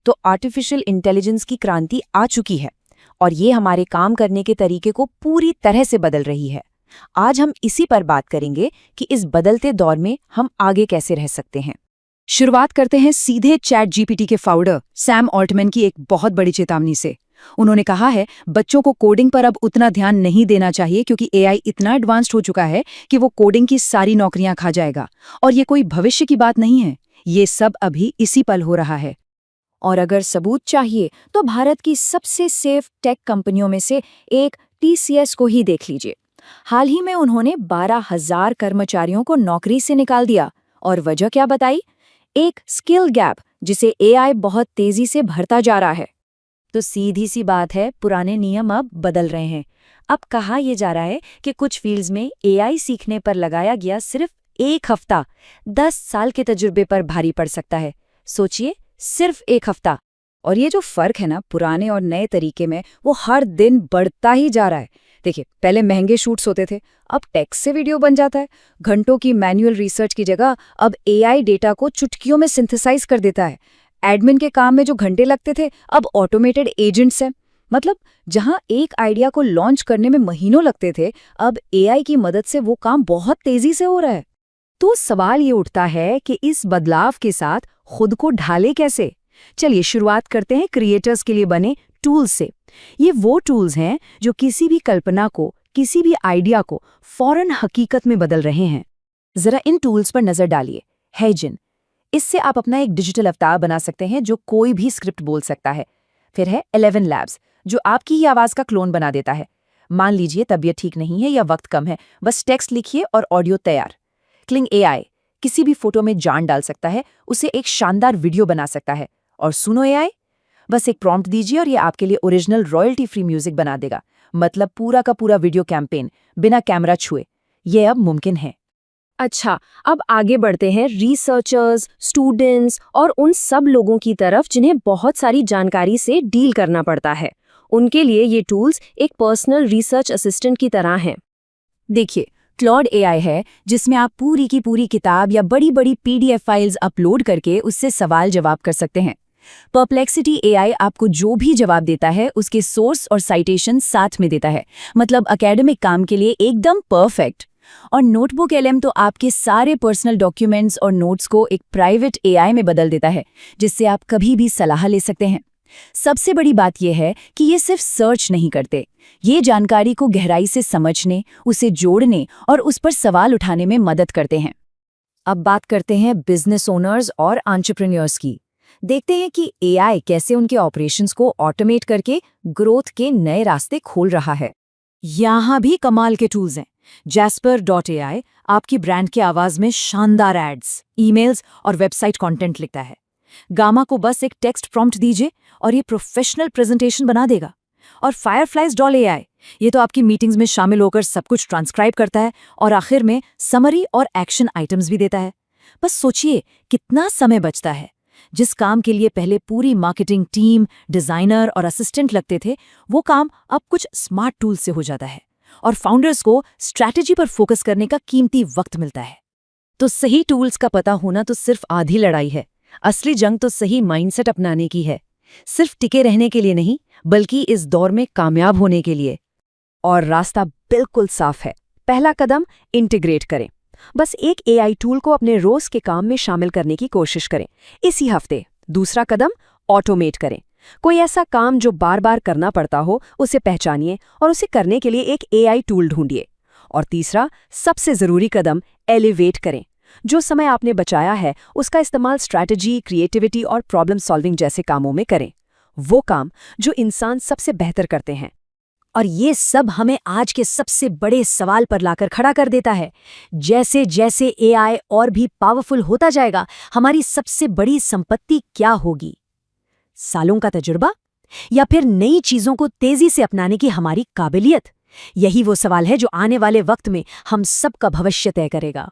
तो artificial intelligence की क्रांति आ चुकी है और ये हमारे काम करने के तरीके को पूरी तरह से बदल रही है। आज हम इसी पर बात करेंगे कि इस बदलते दौर में हम आगे कैसे रह सकते हैं। शुरुआत करते हैं सीधे चैट जीपीटी के फाउंडर सैम ऑल्टमैन की एक बहुत बड़ी चेतावनी से। उन्होंने कहा है बच्चों को कोडिंग पर अब उतना ध्यान नहीं देना चाहिए क्योंकि एआई इतना एडवांस्ड हो चुका है कि वो कोडिंग की सारी नौकरियां खा जाएगा। और ये कोई भविष्य की बात नहीं है, ये सब अभी इसी पल हो रहा है। और अगर सबूत चाहिए तो भारत की सबसे सेफ टेक कंपनियों में से एक टीसीएस को ही देख लीजिए। हाल ही में उन्होंने 12,000 कर्मचारियों को नौकरी से निकाल दिया और वजह क्या बताई? एक स्किल गैप जिसे एआई बहुत तेजी से भरता जा रहा है। तो सीधी सी बात है, पुराने नियम अब बदल रहे हैं। अब कहा यह जा रहा है कि कुछ फील्ड्स में एआई सीखने पर लगाया गया सिर्फ 1 हफ्ता 10 साल के तजुर्बे पर भारी पड़ सकता है। सोचिए, सिर्फ 1 हफ्ता। और ये जो फर्क है ना पुराने और नए तरीके में, वो हर दिन बढ़ता ही जा रहा है। देखिए, पहले महंगे शूट्स होते थे, अब टेक्स्ट से वीडियो बन जाता है। घंटों की मैन्युअल रिसर्च की जगह अब एआई डेटा को चुटकियों में सिंथेसाइज कर देता है। एडमिन के काम में जो घंटे लगते थे, अब ऑटोमेटेड एजेंट्स हैं। मतलब जहां एक आइडिया को लॉन्च करने में महीनों लगते थे, अब एआई की मदद से वो काम बहुत तेजी से हो रहा है। तो सवाल ये उठता है कि इस बदलाव के साथ खुद को ढाले कैसे? चलिए शुरुआत करते हैं क्रिएटर्स के लिए बने टूल्स से। ये वो टूल्स हैं जो किसी भी कल्पना को, किसी भी आइडिया को फौरन हकीकत में बदल रहे हैं। जरा इन टूल्स पर नजर डालिए। हेजिन, इससे आप अपना एक डिजिटल अवतार बना सकते हैं जो कोई भी स्क्रिप्ट बोल सकता है। फिर है 11 लैब्स, जो आपकी ही आवाज का क्लोन बना देता है। मान लीजिए तबीयत ठीक नहीं है या वक्त कम है, बस टेक्स्ट लिखिए और ऑडियो तैयार। क्लिंग एआई, किसी भी फोटो में जान डाल सकता है, उसे एक शानदार वीडियो बना सकता है। और सुनो एआई, बस एक प्रॉम्प्ट दीजिए और ये आपके लिए ओरिजिनल रॉयल्टी फ्री म्यूजिक बना देगा। मतलब पूरा का पूरा वीडियो कैंपेन बिना कैमरा छुए। ये अब मुमकिन है। अच्छा, अब आगे बढ़ते हैं रिसर्चर्स, स्टूडेंट्स और उन सब लोगों की तरफ जिन्हें बहुत सारी जानकारी से डील करना पड़ता है। उनके लिए ये टूल्स एक पर्सनल रिसर्च असिस्टेंट की तरह हैं। देखिए, क्लॉड एआई है जिसमें आप पूरी की पूरी किताब या बड़ी बड़ी पीडीएफ फाइल्स अपलोड करके उससे सवाल जवाब कर सकते हैं। परप्लेक्सिटी एआई आपको जो भी जवाब देता है उसके सोर्स और साइटेशन साथ में देता है, मतलब एकेडमिक काम के लिए एकदम परफेक्ट। और नोटबुक एलएम तो आपके सारे पर्सनल डॉक्यूमेंट्स और नोट्स को एक प्राइवेट एआई में बदल देता है, जिससे आप कभी भी सलाह ले सकते हैं। सबसे बड़ी बात यह है कि ये सिर्फ सर्च नहीं करते, ये जानकारी को गहराई से समझने, उसे जोड़ने और उस पर सवाल उठाने में मदद करते हैं। अब बात करते हैं बिजनेस ओनर्स और एंटरप्रेन्योर्स की। देखते हैं कि एआई कैसे उनके ऑपरेशंस को ऑटोमेट करके ग्रोथ के नए रास्ते खोल रहा है। यहाँ भी कमाल के टूल्स हैं। Jasper.ai आपकी ब्रांड की आवाज में शानदार एड्स, ईमेल्स और वेबसाइट कंटेंट लिखता है। गामा को बस एक टेक्स्ट प्रॉम्प्ट दीजिए और ये प्रोफेशनल प्रेजेंटेशन बना देगा। और Fireflies.ai, ये तो आपकी मीटिंग्स में शामिल होकर सब कुछ ट्रांसक्राइब करता है और आखिर में समरी और एक्शन आइटम्स भी देता है। बस सोचिए कितना समय बचता है। जिस काम के लिए पहले पूरी मार्केटिंग टीम, डिजाइनर और असिस्टेंट लगते थे, वो काम अब कुछ स्मार्ट टूल से हो जाता है और फाउंडर्स को स्ट्रैटेजी पर फोकस करने का कीमती वक्त मिलता है। तो सही टूल्स का पता होना तो सिर्फ आधी लड़ाई है। असली जंग तो सही माइंडसेट अपनाने की है, सिर्फ टिके रहने के लिए नहीं, बल्कि इस दौर में कामयाब होने के लिए। और रास्ता बिल्कुल साफ है। पहला कदम, इंटीग्रेट करें। बस एक एआई टूल को अपने रोज के काम में शामिल करने की कोशिश करें इसी हफ्ते। दूसरा कदम, ऑटोमेट करें। कोई ऐसा काम जो बार बार करना पड़ता हो, उसे पहचानिए और उसे करने के लिए एक एआई टूल ढूंढिए। और तीसरा, सबसे जरूरी कदम, एलिवेट करें। जो समय आपने बचाया है उसका इस्तेमाल स्ट्रैटेजी, क्रिएटिविटी और प्रॉब्लम सॉल्विंग जैसे कामों में करें, वो काम जो इंसान सबसे बेहतर करते हैं। और ये सब हमें आज के सबसे बड़े सवाल पर लाकर खड़ा कर देता है। जैसे जैसे एआई और भी पावरफुल होता जाएगा, हमारी सबसे बड़ी संपत्ति क्या होगी? सालों का तजुर्बा या फिर नई चीजों को तेजी से अपनाने की हमारी काबिलियत? यही वो सवाल है जो आने वाले वक्त में हम सबका भविष्य तय करेगा।